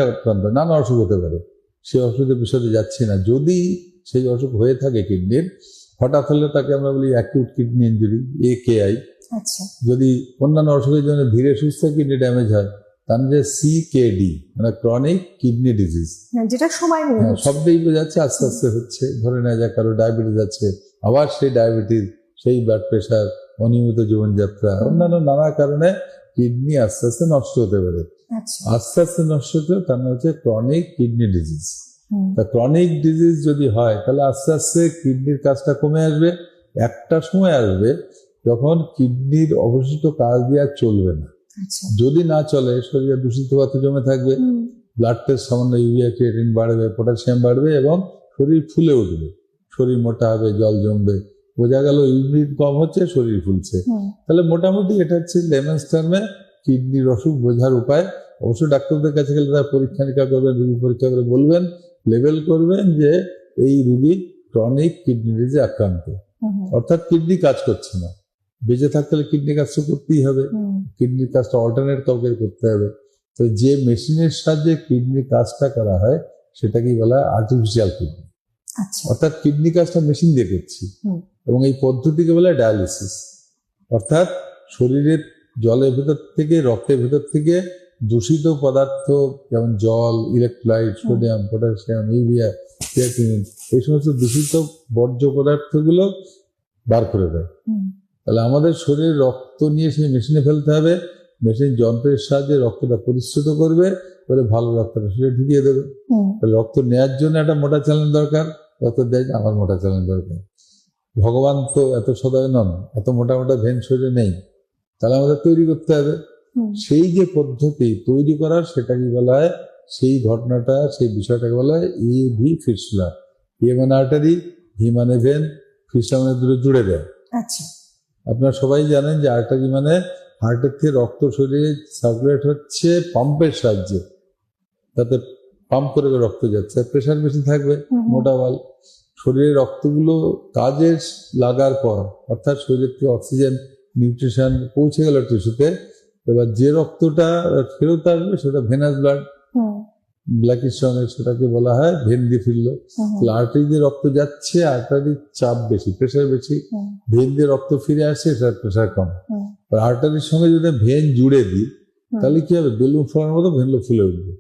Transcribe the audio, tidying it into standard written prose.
আক্রান্ত, নানা অসুখ হতে পারে, সেই অসুখের বিষয়ে যাচ্ছি না। যদি সেই অসুখ হয়ে থাকে কিডনির, হঠাৎ হলে তাকে আমরা বলি অ্যাকিউট কিডনি ইঞ্জুরি, AKI। আচ্ছা, যদি অন্যান্য অসুখের জন্য ধীরে সুস্থ কিডনি ড্যামেজ হয়, তার যে CKD মানে ক্রনিক কিডনি ডিজিজ, যেটা সময় নিয়ে হচ্ছে। শব্দেই বোঝাচ্ছে আস্তে আস্তে হচ্ছে। ধরে নেওয়া যায় কারো ডায়াবেটিস আছে, আবার সেই ডায়াবেটিস, সেই ব্লাড প্রেশার, অনিয়মিত জীবনযাত্রা, অন্যান্য নানা কারণে কিডনি আস্তে আস্তে নষ্ট হতে পারে। আচ্ছা, আস্তে আস্তে নষ্ট হতে তার নাম হচ্ছে ক্রনিক কিডনি ডিজিজ। হুম, তা ক্রনিক ডিজিজ যদি হয় তাহলে আস্তে আস্তে কিডনির কাজটা কমে আসবে। একটা সময় আসবে যখন কিডনির অবশিষ্ট কাজ দিয়ে আর চলবে না। আচ্ছা, যদি না চলে, শরীরে দূষিত পদার্থ জমে থাকবে, হুম, ব্লাড টেস্ট সামান্য ইউরিয়া ক্রিয়েটিন বাড়বে, পটাশিয়াম বাড়বে এবং শরীর ফুলে উঠবে, শরীর মোটা হবে, জল জমবে। বোঝা গেল ইউরিন কম হচ্ছে, শরীর ফুলছে। হুম, তাহলে মোটামুটি এটা হচ্ছে লেমেন্স টার্মে কিডনির অসুখ বোঝার উপায়। অবশ্য ডাক্তারদের কাছে গেলে তারা পরীক্ষা নিরীক্ষা করবেন, রুগী পরীক্ষা করে বলবেন, লেবেল করবেন যে এই রুগী ক্রনিক কিডনি ডিজিজে আক্রান্ত, হুম, অর্থাৎ কিডনি কাজ করছে না। বেঁচে থাকতে হলে কিডনি কাজ তো করতেই হবে, হুম, কিডনির কাজটা অল্টারনেট কাউকে করতে হবে। তো যে মেশিনের সাহায্যে কিডনির কাজটা করা হয় সেটাকেই বলা হয় আর্টিফিশিয়াল কিডনি, আচ্ছা, অর্থাৎ কিডনি কাজটা মেশিন দিয়ে করছি। হুম, এবং এই পদ্ধতিকে বলে ডায়ালিসিস, অর্থাৎ শরীরের জলের ভেতর থেকে, রক্তের ভেতর থেকে দূষিত পদার্থ যেমন জল, electrolyte, sodium, potassium, urea, creatinine, এই সমস্ত দূষিত বর্জ্য পদার্থগুলো বার করে দেয়। হুম, তাহলে আমাদের শরীরে রক্ত নিয়ে সেই মেশিনে ফেলতে হবে, মেশিন যন্ত্রের সাহায্যে রক্তটা পরিশ্রুত করবে, করে ভালো রক্তটা শরীরে ঢুকিয়ে দেবে। হুম, তাহলে রক্ত নেওয়ার জন্য একটা মোটা চ্যানেল দরকার, রক্ত দেয় আমার মোটা চ্যানেল দরকার। ভগবান তো এত সদয় নন, এত মোটা মোটা ভেন শরীরে নেই, তাহলে আমাদের তৈরি করতে হবে। হুম, সেই যে পদ্ধতি তৈরি করার, সেটাকে বলা হয়, সেই ঘটনাটা, সেই বিষয়টাকে বলা হয় AV ফিস্টুলা। মানে আর্টারি, ভি মানে ভেন, ফিস্টুলা মানে দুটো জুড়ে দেয়। আচ্ছা, আপনারা সবাই জানেন যে আর্টারি মানে হার্টের থেকে রক্ত শরীরে সার্কুলেট হচ্ছে পাম্পের সাহায্যে, তাতে পাম্প করে করে রক্ত যাচ্ছে, প্রেশার বেশি থাকবে, হুম, মোটা বাল। শরীরের রক্তগুলো কাজে লাগার পর, অর্থাৎ শরীরের থেকে অক্সিজেন, নিউট্রিশন পৌঁছে গেল টিস্যুতে, এবার যে রক্তটা ফেরত আসবে সেটা ভেনাস ব্লাড, হুম, ব্ল্যাকিশ রঙের, সেটাকে বলা হয় ভেন দিয়ে ফিরলো। হুম, তাহলে আর্টারি দিয়ে রক্ত যাচ্ছে, আর্টারির চাপ বেশি, প্রেশার বেশি, হুম, ভেন দিয়ে রক্ত ফিরে আসছে, সেটার প্রেশার কম। হুম, আর আর্টারির সঙ্গে যদি ভেন জুড়ে দিই, তাহলে কি হবে, বেলুন ফোলার মতো ভেনগুলো ফুলে উঠবে।